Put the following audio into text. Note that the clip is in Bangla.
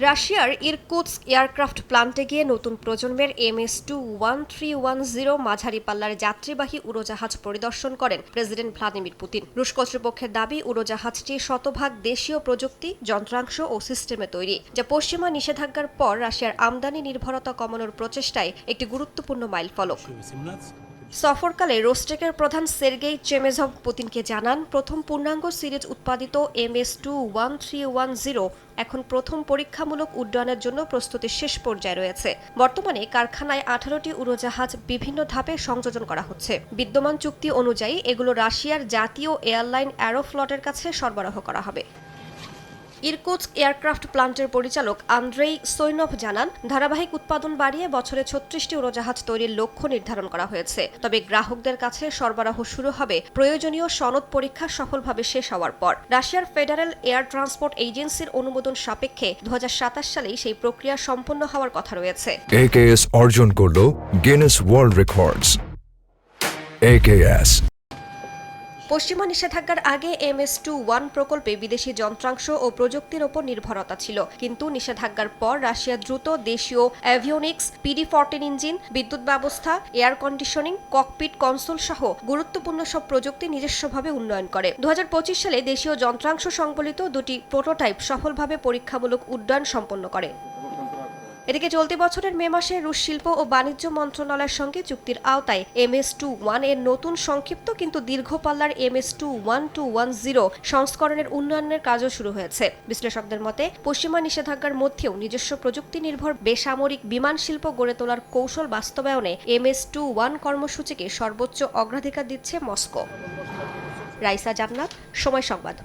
রাশিয়ার ইরকুৎস্ক এয়ারক্রাফট প্ল্যান্টে গিয়ে নতুন প্রজন্মের MS-2 1310 মাঝারি পাল্লার যাত্রীবাহী উড়োজাহাজ পরিদর্শন করেন প্রেসিডেন্ট ভ্লাদিমির পুতিন। রুশ কর্তৃপক্ষের দাবি, উড়োজাহাজটি শতভাগ দেশীয় প্রযুক্তি, যন্ত্রাংশ ও সিস্টেমে তৈরি, যা পশ্চিমা নিষেধাজ্ঞার পর রাশিয়ার আমদানি নির্ভরতা কমানোর প্রচেষ্টায় একটি গুরুত্বপূর্ণ মাইলফলক। সফরকালে রোস্টেকের প্রধান সের্গেই চেমেজভ পুতিনকে জানান, প্রথম পূর্ণাঙ্গ সিরিজ উৎপাদিত MS-2 1310 এখন প্রথম পরীক্ষামূলক উড্ডয়নের জন্য প্রস্তুতির শেষ পর্যায়ে রয়েছে। বর্তমানে কারখানায় 18টি উড়োজাহাজ বিভিন্ন ধাপে সংযোজন করা হচ্ছে। বিদ্যমান চুক্তি অনুযায়ী এগুলো রাশিয়ার জাতীয় এয়ারলাইন অ্যারোফ্লটের কাছে সরবরাহ করা হবে। ইরকুৎস্ক এয়ারক্রাফট প্ল্যান্টের পরিচালক আন্দ্রেই সোইনভ জানান, ধারাবাহিক উৎপাদন বাড়িয়ে বছরে 36টি উড়োজাহাজ তৈরির লক্ষ্য নির্ধারণ করা হয়েছে। তবে গ্রাহকদের কাছে সরবরাহ শুরু হবে প্রয়োজনীয় সনদ পরীক্ষা সফলভাবে শেষ হওয়ার পর। রাশিয়ার ফেডারেল এয়ার ট্রান্সপোর্ট এজেন্সির অনুমোদন সাপেক্ষে 2027 সালেই সেই প্রক্রিয়া সম্পন্ন হওয়ার কথা রয়েছে। AKS অর্জন করল গিনেস ওয়ার্ল্ড রেকর্ডস। AKS পশ্চিমা নিষেধাজ্ঞার আগে MS-2 প্রকল্পে বিদেশি যন্ত্রাংশ ও প্রযুক্তির ওপর নির্ভরতা ছিল, কিন্তু নিষেধাজ্ঞার পর রাশিয়া দ্রুত দেশীয় অ্যাভিওনিক্স, PD-14 ইঞ্জিন, বিদ্যুৎ ব্যবস্থা, এয়ার কন্ডিশনিং, ককপিট কনসোল সহ গুরুত্বপূর্ণ সব প্রযুক্তি নিজস্বভাবে উন্নয়ন করে। 2025 সালে দেশীয় যন্ত্রাংশ সংবলিত দুটি প্রোটোটাইপ সফলভাবে পরীক্ষামূলক উড্ডয়ন সম্পন্ন করে। এদিকে চলতি বছরের মে মাসে রুশ শিল্প ও বাণিজ্য মন্ত্রণালয়ের সঙ্গে চুক্তির আওতায় MS-2 এর নতুন সংক্ষিপ্ত কিন্তু দীর্ঘ পাল্লার MS-2 সংস্করণের উন্নয়নের কাজও শুরু হয়েছে। বিশ্লেষকদের মতে, পশ্চিমা নিষেধাজ্ঞার মধ্যেও নিজস্ব প্রযুক্তি নির্ভর বেসামরিক বিমান শিল্প গড়ে তোলার কৌশল বাস্তবায়নে MS-2 কর্মসূচিকে সর্বোচ্চ অগ্রাধিকার দিচ্ছে মস্কো। রাইসা জান্নাত, সময় সংবাদ।